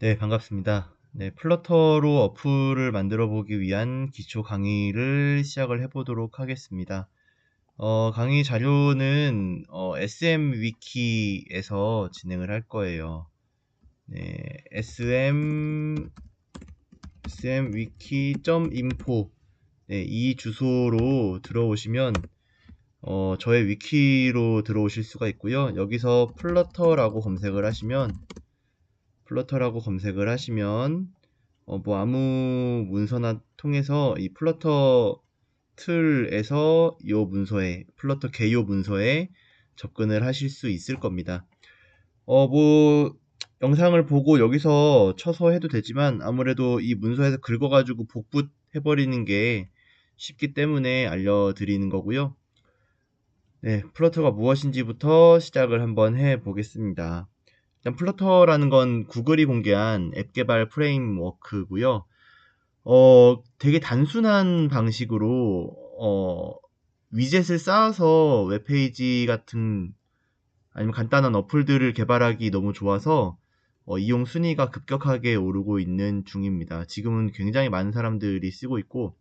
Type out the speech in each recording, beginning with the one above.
네, 반갑습니다. 네, 플러터로 어플을 만들어 보기 위한 기초 강의를 시작을 해보도록 하겠습니다. 강의 자료는 SM 위키에서 진행을 할 거예요. 네, smwiki.info 네, 이 주소로 들어오시면 저의 위키로 들어오실 수가 있고요. 여기서 플러터라고 검색을 하시면 뭐 아무 문서나 통해서 이 플러터 틀에서 요 문서에 플러터 개요 문서에 접근을 하실 수 있을 겁니다. 뭐 영상을 보고 여기서 쳐서 해도 되지만 아무래도 이 문서에서 긁어가지고 복붙해버리는 게 쉽기 때문에 알려드리는 거고요. 네, 플러터가 무엇인지부터 시작을 한번 해보겠습니다. 일단 플러터라는 건 구글이 공개한 앱 개발 프레임워크고요. 되게 단순한 방식으로 위젯을 쌓아서 웹페이지 같은 아니면 간단한 어플들을 개발하기 너무 좋아서 이용 순위가 급격하게 오르고 있는 중입니다. 지금은 굉장히 많은 사람들이 쓰고 있고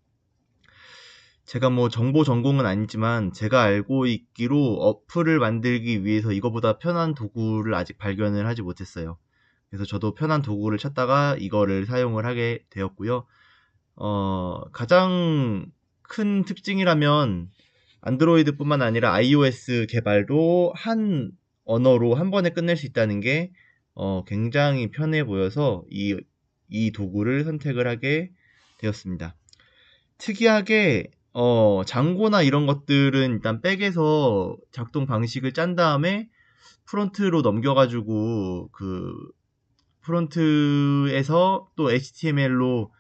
제가 뭐 정보 전공은 아니지만 제가 알고 있기로 어플을 만들기 위해서 이거보다 편한 도구를 아직 발견을 하지 못했어요. 그래서 저도 편한 도구를 찾다가 이거를 사용을 하게 되었고요. 가장 큰 특징이라면 안드로이드뿐만 아니라 iOS 개발도 한 언어로 한 번에 끝낼 수 있다는 게 굉장히 편해 보여서 이 도구를 선택을 하게 되었습니다. 특이하게 장고나 이런 것들은 일단 백에서 작동 방식을 짠 다음에 프론트로 넘겨가지고 그 프론트에서 또 HTML로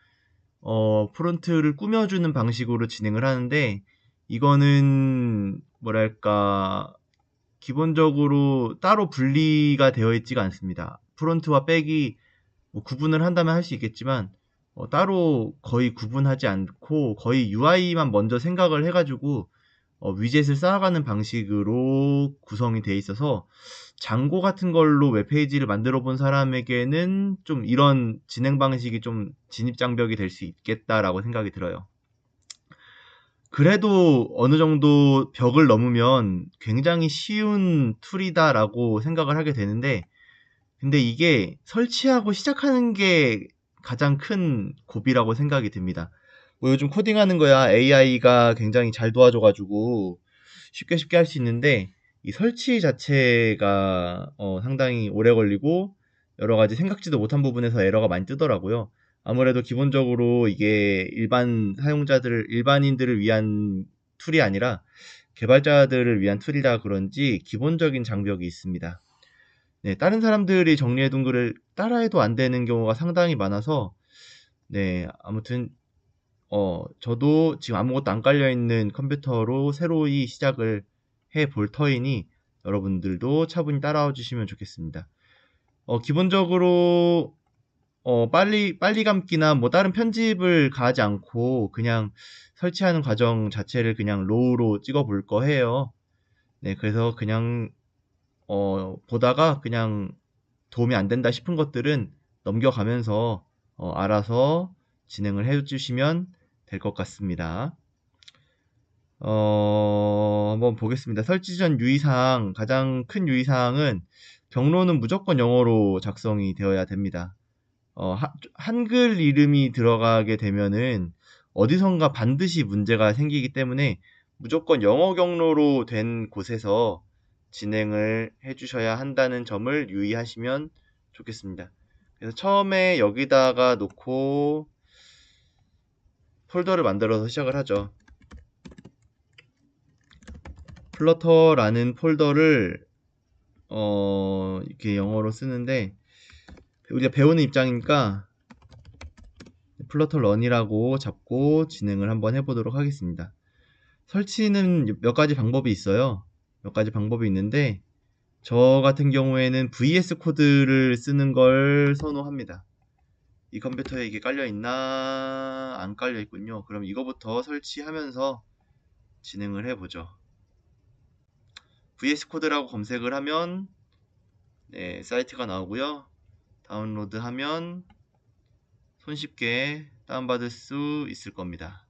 프론트를 꾸며주는 방식으로 진행을 하는데 이거는 뭐랄까 기본적으로 따로 분리가 되어 있지가 않습니다. 프론트와 백이 뭐 구분을 한다면 할 수 있겠지만 따로 거의 구분하지 않고 거의 UI만 먼저 생각을 해가지고 위젯을 쌓아가는 방식으로 구성이 되어 있어서 장고 같은 걸로 웹페이지를 만들어 본 사람에게는 좀 이런 진행 방식이 좀 진입장벽이 될 수 있겠다라고 생각이 들어요. 그래도 어느 정도 벽을 넘으면 굉장히 쉬운 툴이다라고 생각을 하게 되는데 근데 이게 설치하고 시작하는 게 가장 큰 고비라고 생각이 듭니다. 뭐 요즘 코딩하는 거야 AI가 굉장히 잘 도와줘가지고 쉽게 쉽게 할 수 있는데 이 설치 자체가 상당히 오래 걸리고 여러 가지 생각지도 못한 부분에서 에러가 많이 뜨더라고요. 아무래도 기본적으로 이게 일반인들을 위한 툴이 아니라 개발자들을 위한 툴이라 그런지 기본적인 장벽이 있습니다. 네, 다른 사람들이 정리해둔 글을 따라해도 안 되는 경우가 상당히 많아서, 네, 아무튼, 저도 지금 아무것도 안 깔려있는 컴퓨터로 새로이 시작을 해 볼 터이니 여러분들도 차분히 따라와 주시면 좋겠습니다. 기본적으로, 빨리 감기나 뭐 다른 편집을 가하지 않고 그냥 설치하는 과정 자체를 그냥 로우로 찍어 볼 거예요. 네, 그래서 그냥, 보다가 그냥 도움이 안 된다 싶은 것들은 넘겨가면서 알아서 진행을 해주시면 될 것 같습니다. 한번 보겠습니다. 설치 전 유의사항, 가장 큰 유의사항은 경로는 무조건 영어로 작성이 되어야 됩니다. 한글 이름이 들어가게 되면은 어디선가 반드시 문제가 생기기 때문에 무조건 영어 경로로 된 곳에서 진행을 해주셔야 한다는 점을 유의하시면 좋겠습니다. 그래서 처음에 여기다가 놓고 폴더를 만들어서 시작을 하죠. 플러터라는 폴더를 이렇게 영어로 쓰는데 우리가 배우는 입장이니까 플러터 런이라고 잡고 진행을 한번 해보도록 하겠습니다. 설치는 몇 가지 방법이 있어요. 몇 가지 방법이 있는데 저 같은 경우에는 VS 코드를 쓰는 걸 선호합니다. 이 컴퓨터에 이게 깔려 있나 안 깔려 있군요. 그럼 이거부터 설치하면서 진행을 해보죠. VS 코드라고 검색을 하면 네, 사이트가 나오고요. 다운로드하면 손쉽게 다운받을 수 있을 겁니다.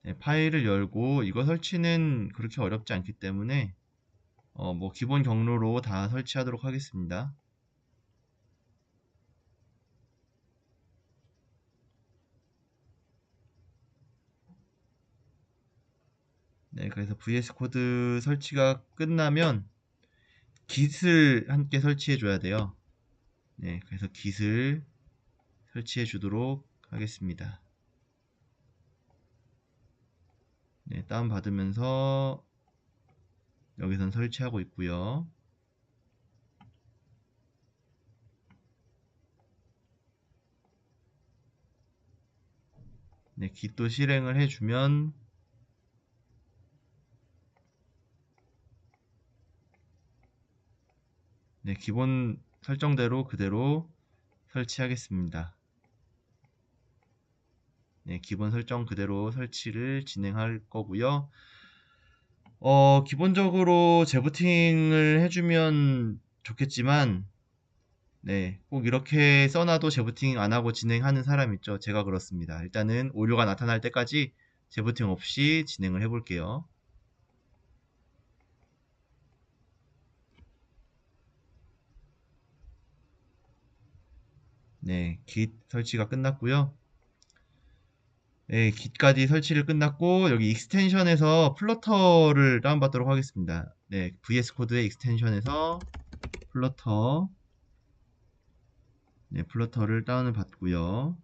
네, 파일을 열고 이거 설치는 그렇게 어렵지 않기 때문에 뭐 기본 경로로 다 설치하도록 하겠습니다. 네, 그래서 VS 코드 설치가 끝나면 Git을 함께 설치해 줘야 돼요. 네, 그래서 Git을 설치해 주도록 하겠습니다. 네, 다운받으면서 여기선 설치하고 있고요. 네, Git도 실행을 해주면 네, 기본 설정대로 그대로 설치하겠습니다. 네, 기본 설정 그대로 설치를 진행할 거고요. 기본적으로 재부팅을 해주면 좋겠지만 네, 꼭 이렇게 써놔도 재부팅 안 하고 진행하는 사람 있죠. 제가 그렇습니다. 일단은 오류가 나타날 때까지 재부팅 없이 진행을 해볼게요. 네, Git 설치가 끝났고요. 네, Git까지 설치를 끝났고 여기 익스텐션에서 플러터를 다운받도록 하겠습니다. 네, VS 코드의 익스텐션에서 플러터 네, 플러터를 다운을 받고요.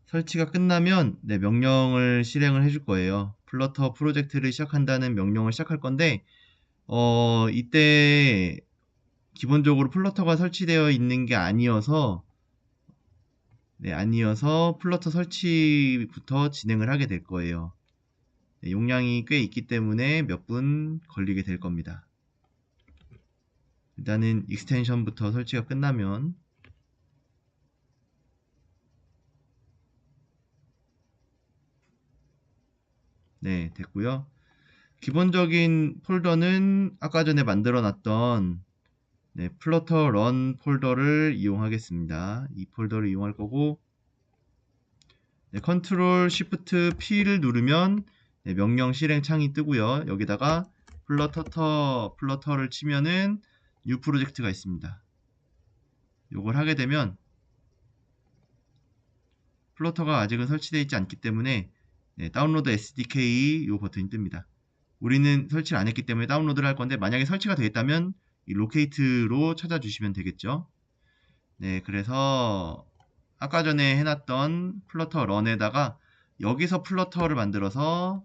설치가 끝나면 네, 명령을 실행을 해줄 거예요. 플러터 프로젝트를 시작한다는 명령을 시작할 건데 이때 기본적으로 플러터가 설치되어 있는 게 아니어서 아니어서 플러터 설치부터 진행을 하게 될 거예요. 네, 용량이 꽤 있기 때문에 몇 분 걸리게 될 겁니다. 일단은 익스텐션부터 설치가 끝나면 네, 됐고요. 기본적인 폴더는 아까 전에 만들어 놨던 네, 플러터 런 폴더를 이용하겠습니다. 이 폴더를 이용할 거고 네, 컨트롤 시프트 P를 누르면 네, 명령 실행 창이 뜨고요. 여기다가 플러터를 치면은 뉴 프로젝트가 있습니다. 요걸 하게 되면 플러터가 아직은 설치되어 있지 않기 때문에 네, 다운로드 SDK 요 버튼이 뜹니다. 우리는 설치를 안 했기 때문에 다운로드를 할 건데 만약에 설치가 되어 있다면 이 로케이트로 찾아주시면 되겠죠. 네, 그래서 아까 전에 해놨던 플러터 런에다가 여기서 플러터를 만들어서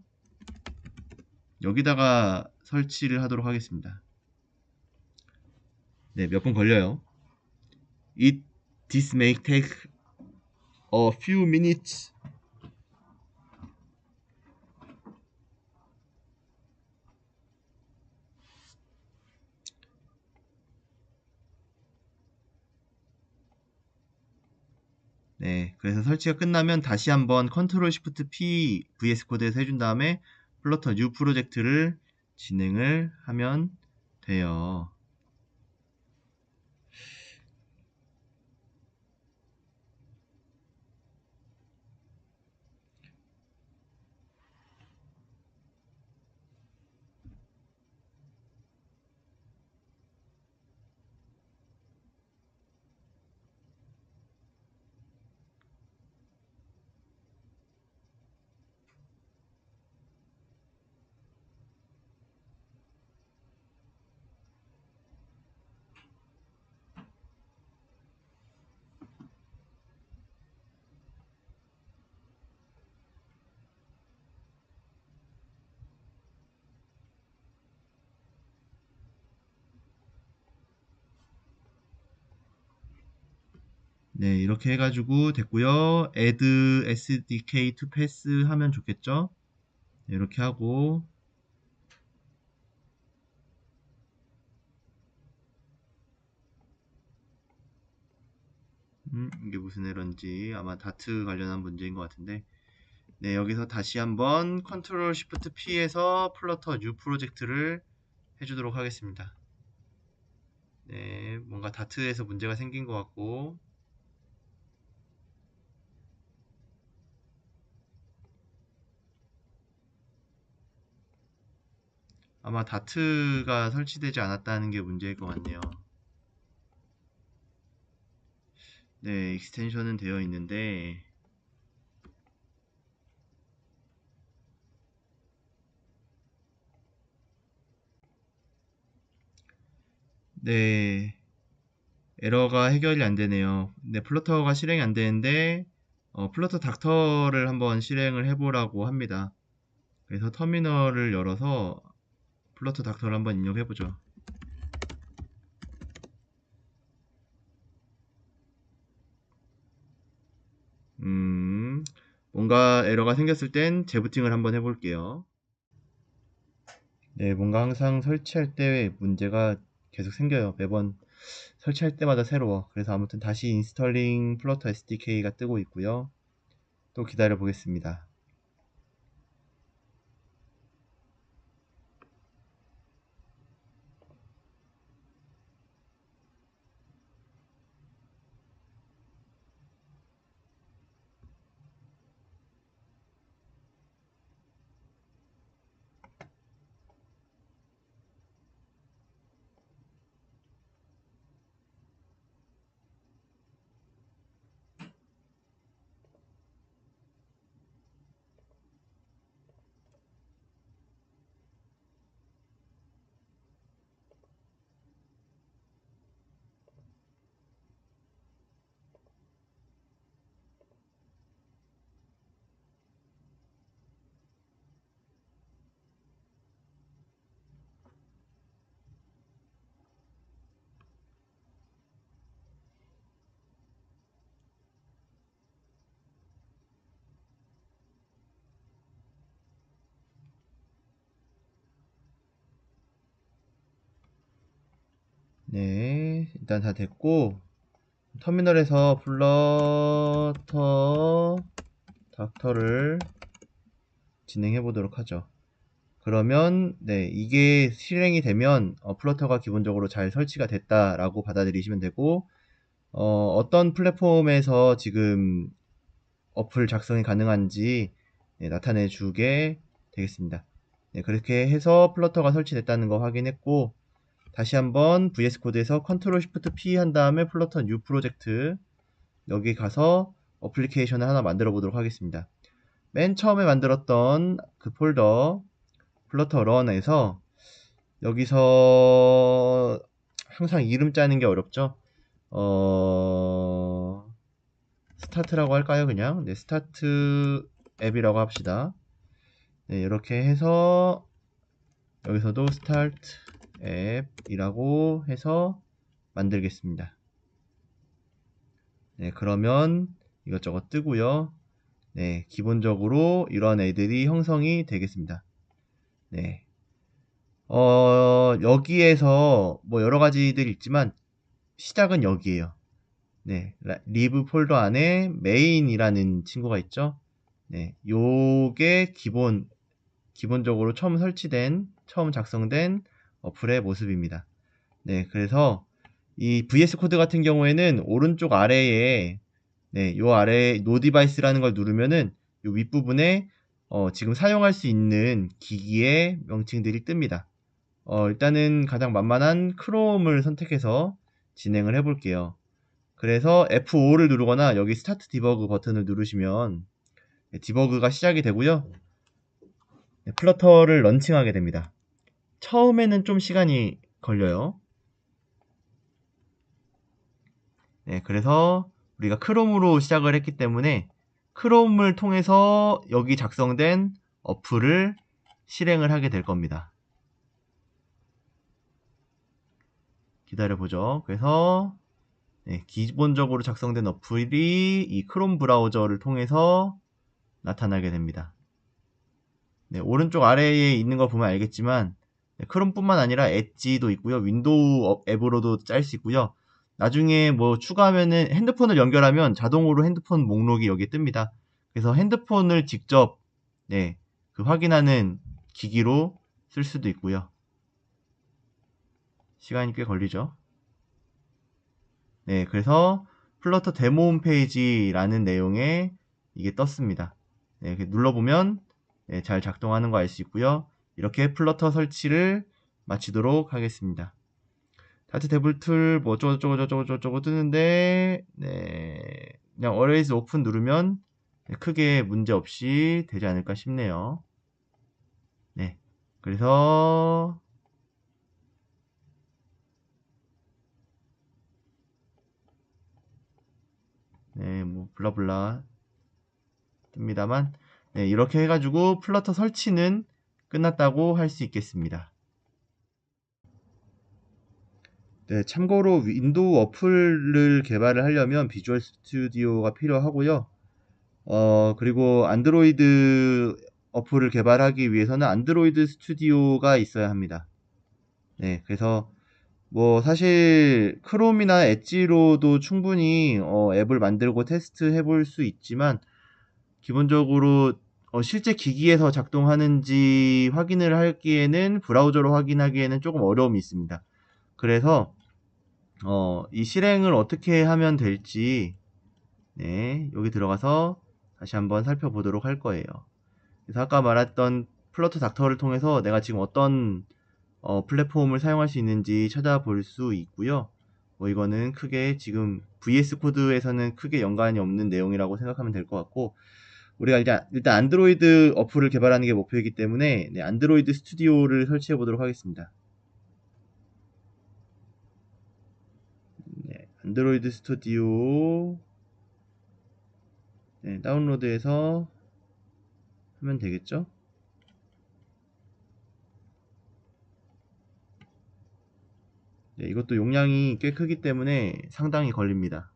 여기다가 설치를 하도록 하겠습니다. 네, 몇 분 걸려요. This may take a few minutes. 네, 그래서 설치가 끝나면 다시 한번 컨트롤 시프트 P VS 코드에서 해준 다음에 플러터 뉴 프로젝트를 진행을 하면 돼요. 네, 이렇게 해가지고 됐고요. add SDK to pass 하면 좋겠죠? 네, 이렇게 하고 이게 무슨 에러인지 아마 다트 관련한 문제인 것 같은데 네, 여기서 다시 한번 컨트롤 시프트 P에서 플러터 뉴 프로젝트를 해주도록 하겠습니다. 네, 뭔가 다트에서 문제가 생긴 것 같고 아마 다트가 설치되지 않았다는 게 문제일 것 같네요. 네, 익스텐션은 되어 있는데 네, 에러가 해결이 안 되네요. 네, 플러터가 실행이 안 되는데 플러터 닥터를 한번 실행을 해보라고 합니다. 그래서 터미널을 열어서 플러터 닥터를 한번 입력해보죠. 뭔가 에러가 생겼을 땐 재부팅을 한번 해볼게요. 네, 뭔가 항상 설치할 때 문제가 계속 생겨요. 매번 설치할 때마다 새로워. 그래서 아무튼 다시 인스톨링 플러터 SDK가 뜨고 있고요. 또 기다려 보겠습니다. 네, 일단 다 됐고 터미널에서 플러터 닥터를 진행해 보도록 하죠. 그러면 네, 이게 실행이 되면 플러터가 기본적으로 잘 설치가 됐다라고 받아들이시면 되고 어떤 플랫폼에서 지금 어플 작성이 가능한지 네, 나타내 주게 되겠습니다. 네, 그렇게 해서 플러터가 설치됐다는 거 확인했고 다시 한번 VS 코드에서 컨트롤 시프트 P 한 다음에 플러터 뉴 프로젝트 여기 가서 어플리케이션을 하나 만들어 보도록 하겠습니다. 맨 처음에 만들었던 그 폴더 플러터 런에서 여기서 항상 이름 짜는 게 어렵죠. 스타트라고 할까요? 그냥 네, 스타트 앱이라고 합시다. 네, 이렇게 해서 여기서도 스타트 앱이라고 해서 만들겠습니다. 네, 그러면 이것저것 뜨고요. 네, 기본적으로 이런 애들이 형성이 되겠습니다. 네. 여기에서 뭐 여러 가지들이 있지만 시작은 여기에요. 네, 리브 폴더 안에 메인이라는 친구가 있죠. 네, 요게 기본적으로 처음 작성된 어플의 모습입니다. 네, 그래서 이 VS 코드 같은 경우에는 오른쪽 아래에 네, 요 아래 노 디바이스라는 걸 누르면은 요 윗부분에 지금 사용할 수 있는 기기의 명칭들이 뜹니다. 일단은 가장 만만한 크롬을 선택해서 진행을 해볼게요. 그래서 F5를 누르거나 여기 스타트 디버그 버튼을 누르시면 네, 디버그가 시작이 되고요. 네, 플러터를 런칭하게 됩니다. 처음에는 좀 시간이 걸려요. 네, 그래서 우리가 크롬으로 시작을 했기 때문에 크롬을 통해서 여기 작성된 어플을 실행을 하게 될 겁니다. 기다려보죠. 그래서 네, 기본적으로 작성된 어플이 이 크롬 브라우저를 통해서 나타나게 됩니다. 네, 오른쪽 아래에 있는 거 보면 알겠지만 네, 크롬뿐만 아니라 엣지도 있고요. 윈도우 앱으로도 짤 수 있고요. 나중에 뭐 추가하면은 핸드폰을 연결하면 자동으로 핸드폰 목록이 여기에 뜹니다. 그래서 핸드폰을 직접 네, 그 확인하는 기기로 쓸 수도 있고요. 시간이 꽤 걸리죠. 네, 그래서 플러터 데모 홈페이지라는 내용에 이게 떴습니다. 네, 이렇게 눌러보면 네, 잘 작동하는 거 알 수 있고요. 이렇게 플러터 설치를 마치도록 하겠습니다. 다트 데블 툴뭐 어쩌고저쩌고 뜨는데 네, 그냥 always open 누르면 크게 문제 없이 되지 않을까 싶네요. 네, 그래서 네, 뭐 블라블라 뜹니다만 네, 이렇게 해가지고 플러터 설치는 끝났다고 할 수 있겠습니다. 네, 참고로 윈도우 어플을 개발을 하려면 비주얼 스튜디오가 필요하고요. 그리고 안드로이드 어플을 개발하기 위해서는 안드로이드 스튜디오가 있어야 합니다. 네, 그래서 뭐 사실 크롬이나 엣지로도 충분히 앱을 만들고 테스트 해볼 수 있지만 기본적으로 실제 기기에서 작동하는지 확인을 하기에는 브라우저로 확인하기에는 조금 어려움이 있습니다. 그래서 이 실행을 어떻게 하면 될지 네, 여기 들어가서 다시 한번 살펴보도록 할 거예요. 그래서 아까 말했던 플러터 닥터를 통해서 내가 지금 어떤 플랫폼을 사용할 수 있는지 찾아볼 수 있고요. 뭐 이거는 크게 지금 VS 코드에서는 크게 연관이 없는 내용이라고 생각하면 될 것 같고 우리가 일단 안드로이드 어플을 개발하는 게 목표이기 때문에 네, 안드로이드 스튜디오를 설치해 보도록 하겠습니다. 네, 안드로이드 스튜디오 네, 다운로드해서 하면 되겠죠? 네, 이것도 용량이 꽤 크기 때문에 상당히 걸립니다.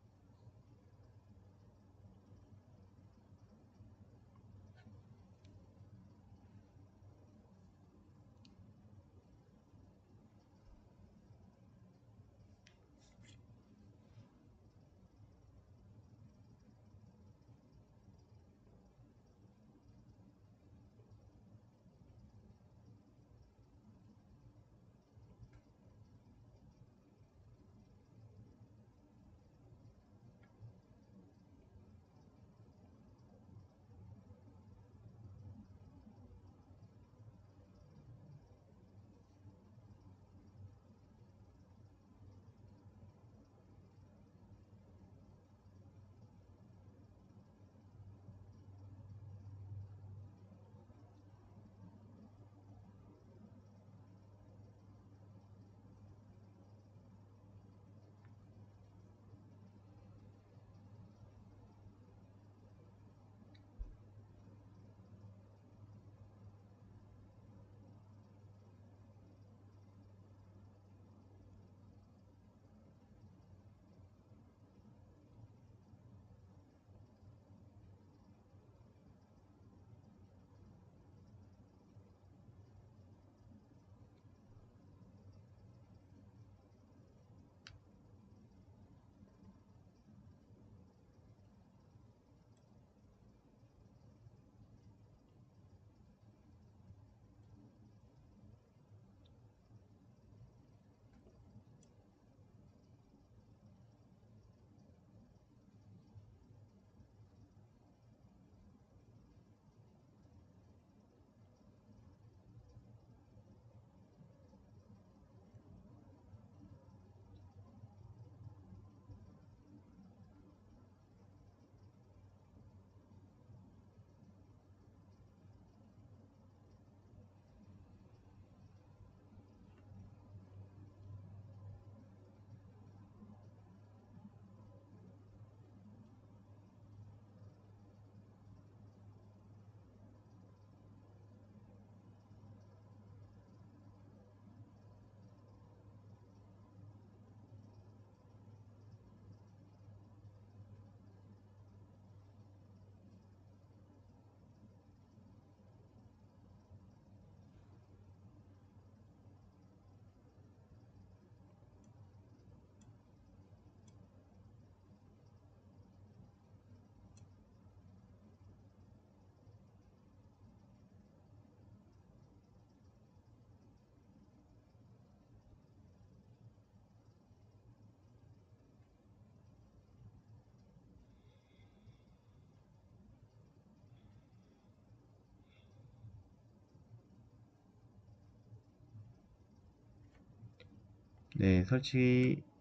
네,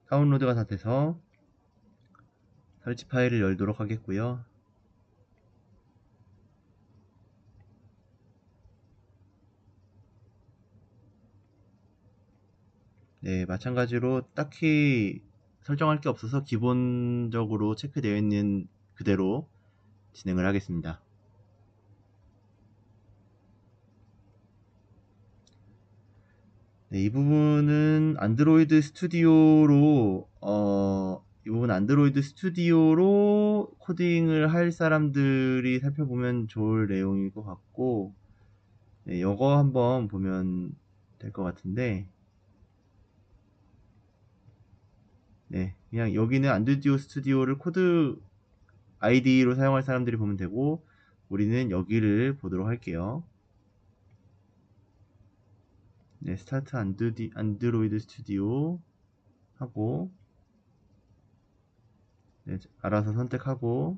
다운로드가 다 돼서 설치 파일을 열도록 하겠고요. 네, 마찬가지로 딱히 설정할 게 없어서 기본적으로 체크되어 있는 그대로 진행을 하겠습니다. 네, 이 부분 안드로이드 스튜디오로 코딩을 할 사람들이 살펴보면 좋을 내용일 것 같고, 네, 이거 한번 보면 될 것 같은데, 네, 그냥 여기는 안드로이드 스튜디오를 코드 아이디로 사용할 사람들이 보면 되고, 우리는 여기를 보도록 할게요. 네, 스타트 안드로이드 스튜디오 하고, 네, 알아서 선택하고,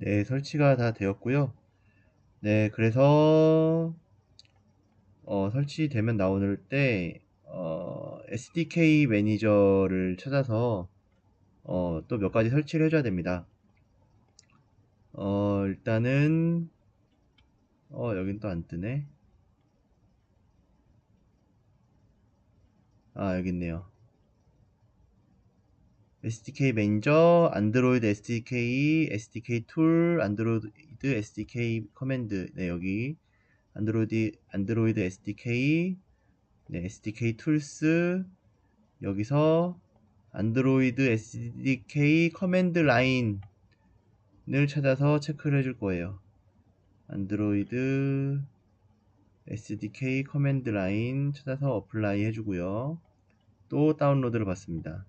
네, 설치가 다 되었고요. 네, 그래서 설치되면 나오는 때 SDK 매니저를 찾아서 또 몇 가지 설치를 해줘야 됩니다. 일단은 여긴 또 안 뜨네. 아, 여기 있네요. SDK 매니저, 안드로이드 SDK, SDK 툴, 안드로이드 SDK 커맨드. 네, 여기 안드로이드 SDK, 네, SDK 툴스, 여기서 안드로이드 SDK 커맨드 라인을 찾아서 체크를 해줄 거예요. 안드로이드 SDK 커맨드 라인 찾아서 어플라이 해주고요. 또 다운로드를 받습니다.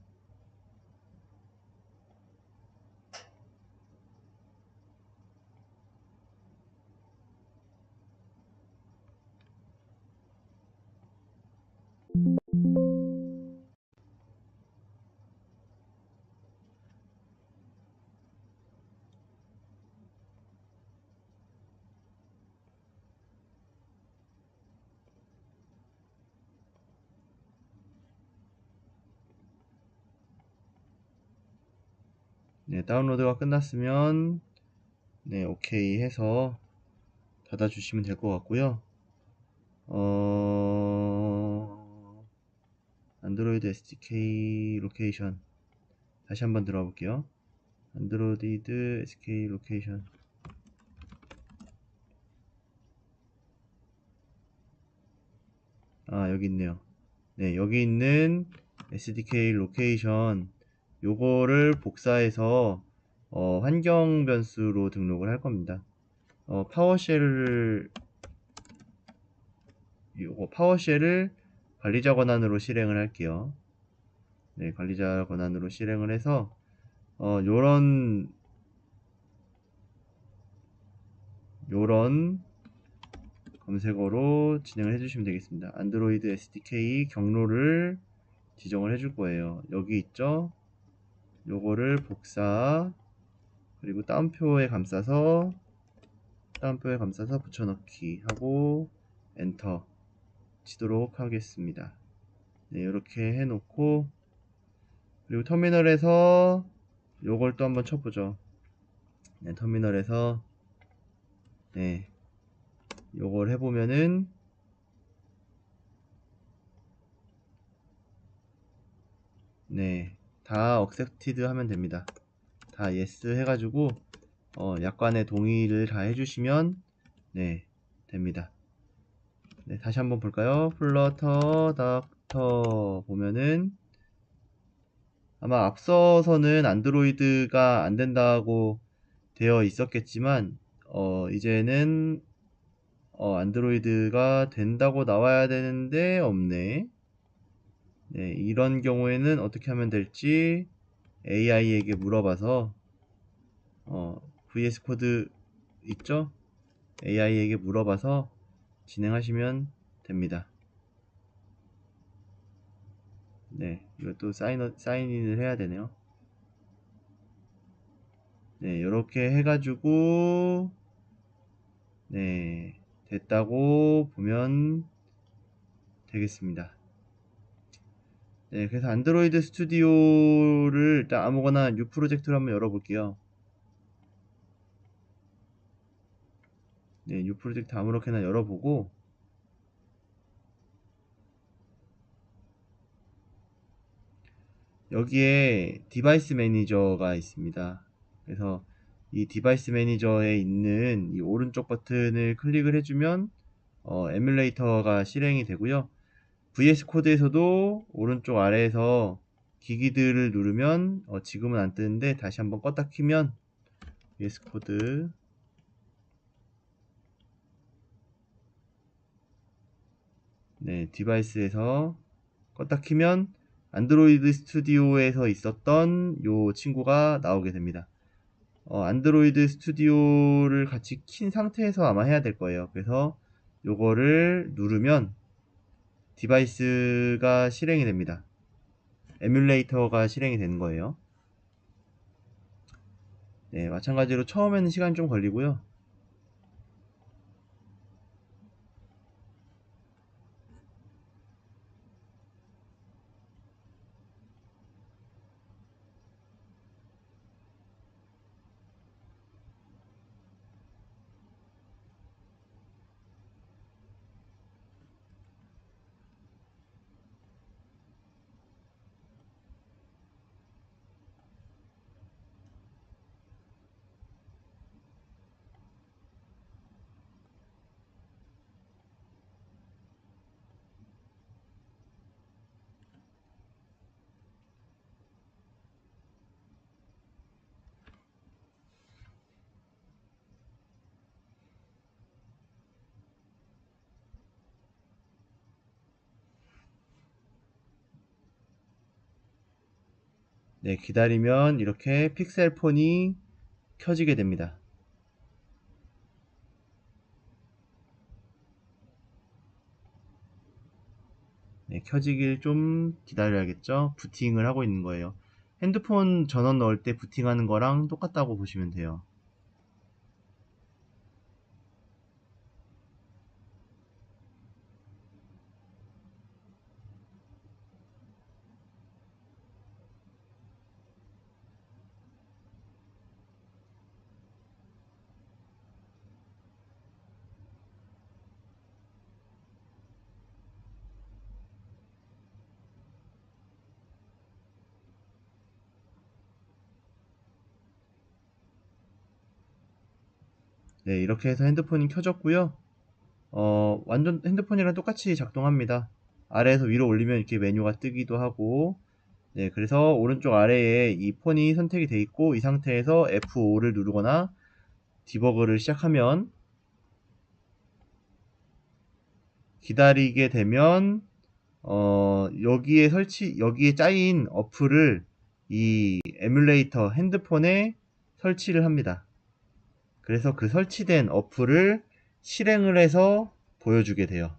네, 다운로드가 끝났으면 네, 오케이 해서 닫아주시면 될 것 같고요. 안드로이드 SDK 로케이션 다시 한번 들어가 볼게요. 안드로이드 SDK 로케이션. 아, 여기 있네요. 네, 여기 있는 SDK 로케이션 요거를 복사해서 환경 변수로 등록을 할 겁니다. 파워쉘을 관리자 권한으로 실행을 할게요. 네, 관리자 권한으로 실행을 해서 요런 검색어로 진행을 해주시면 되겠습니다. 안드로이드 SDK 경로를 지정을 해줄 거예요. 여기 있죠? 요거를 복사 그리고 따옴표에 감싸서 붙여넣기 하고 엔터 치도록 하겠습니다. 네, 이렇게 해놓고 그리고 터미널에서 요걸 또 한번 쳐보죠. 네, 터미널에서 네, 요걸 해보면은 네, 다 accepted 하면 됩니다. 다 yes 해가지고 약관의 동의를 다 해주시면 네, 됩니다. 네, 다시 한번 볼까요? 플러터 닥터 보면은 아마 앞서서는 안드로이드가 안 된다고 되어 있었겠지만 이제는 안드로이드가 된다고 나와야 되는데 없네. 네, 이런 경우에는 어떻게 하면 될지 AI에게 물어봐서 VS 코드 있죠? AI에게 물어봐서 진행하시면 됩니다. 네, 이것도 사인인을 해야 되네요. 네, 이렇게 해가지고 네, 됐다고 보면 되겠습니다. 네, 그래서 안드로이드 스튜디오를 일단 아무거나 뉴 프로젝트를 한번 열어볼게요. 네, 뉴 프로젝트 아무렇게나 열어보고 여기에 디바이스 매니저가 있습니다. 그래서 이 디바이스 매니저에 있는 이 오른쪽 버튼을 클릭을 해주면 에뮬레이터가 실행이 되고요. VS 코드에서도 오른쪽 아래에서 기기들을 누르면 지금은 안 뜨는데 다시 한번 껐다 키면 VS 코드 네, 디바이스에서 껐다 키면 안드로이드 스튜디오에서 있었던 요 친구가 나오게 됩니다. 안드로이드 스튜디오를 같이 킨 상태에서 아마 해야 될 거예요. 그래서 요거를 누르면 디바이스가 실행이 됩니다. 에뮬레이터가 실행이 되는 거예요. 네, 마찬가지로 처음에는 시간이 좀 걸리고요. 네, 기다리면 이렇게 픽셀 폰이 켜지게 됩니다. 네, 켜지길 좀 기다려야겠죠? 부팅을 하고 있는 거예요. 핸드폰 전원 넣을 때 부팅하는 거랑 똑같다고 보시면 돼요. 네, 이렇게 해서 핸드폰이 켜졌고요. 완전 핸드폰이랑 똑같이 작동합니다. 아래에서 위로 올리면 이렇게 메뉴가 뜨기도 하고, 네, 그래서 오른쪽 아래에 이 폰이 선택이 되어 있고, 이 상태에서 F5를 누르거나 디버그를 시작하면 기다리게 되면 여기에 짜인 어플을 이 에뮬레이터 핸드폰에 설치를 합니다. 그래서 그 설치된 어플을 실행을 해서 보여주게 돼요.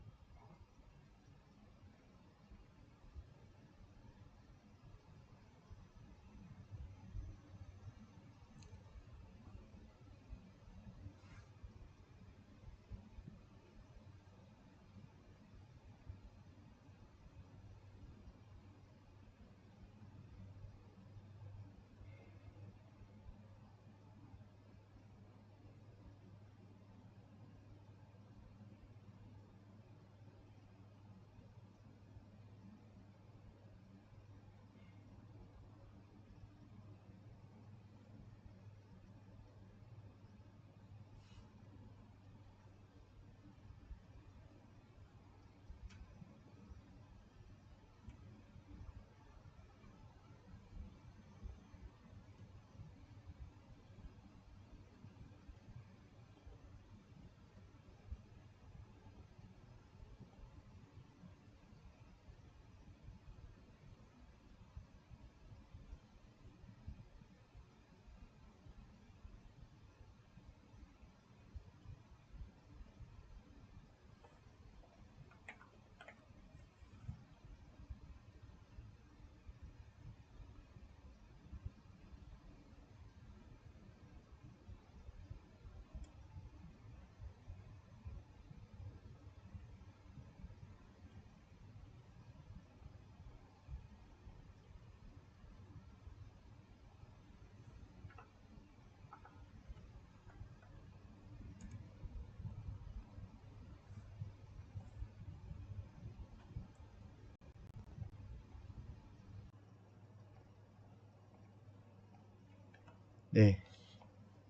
네,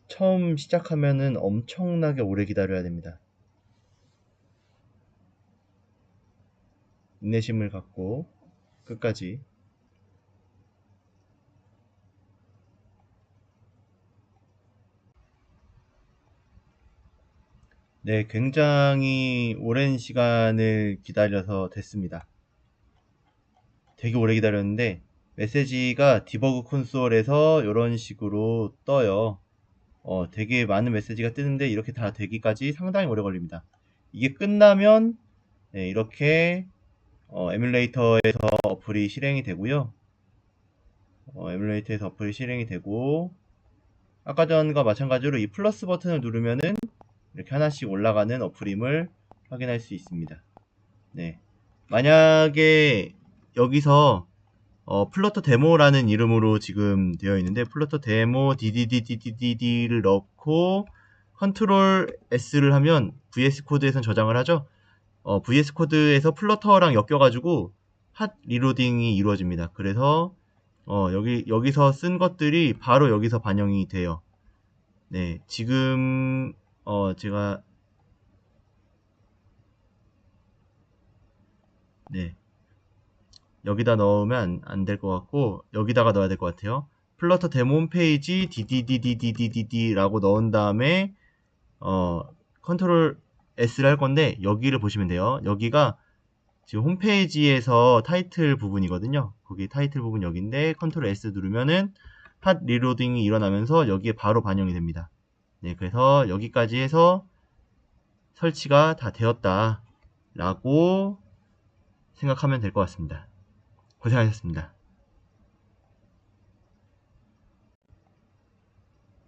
처음 시작하면은 엄청나게 오래 기다려야 됩니다. 인내심을 갖고 끝까지. 네, 굉장히 오랜 시간을 기다려서 됐습니다. 되게 오래 기다렸는데 메시지가 디버그 콘솔에서 이런 식으로 떠요. 되게 많은 메시지가 뜨는데 이렇게 다 되기까지 상당히 오래 걸립니다. 이게 끝나면 네, 이렇게 에뮬레이터에서 어플이 실행이 되고요. 에뮬레이터에서 어플이 실행이 되고 아까 전과 마찬가지로 이 플러스 버튼을 누르면은 이렇게 하나씩 올라가는 어플임을 확인할 수 있습니다. 네. 만약에 여기서 플러터 데모라는 이름으로 지금 되어 있는데 플러터 데모 DDDDDD를 넣고 컨트롤 S를 하면 VS 코드에선 저장을 하죠. VS 코드에서 플러터랑 엮여가지고 핫 리로딩이 이루어집니다. 그래서 여기서 쓴 것들이 바로 여기서 반영이 돼요. 네, 지금 제가 네, 여기다 넣으면 안 될 것 같고 여기다가 넣어야 될 것 같아요. 플러터 데모 홈페이지 DDDDDDD라고 넣은 다음에 컨트롤 S를 할 건데 여기를 보시면 돼요. 여기가 지금 홈페이지에서 타이틀 부분이거든요. 거기 타이틀 부분 여기인데 컨트롤 S 누르면은 핫 리로딩이 일어나면서 여기에 바로 반영이 됩니다. 네, 그래서 여기까지 해서 설치가 다 되었다 라고 생각하면 될 것 같습니다. 고생하셨습니다.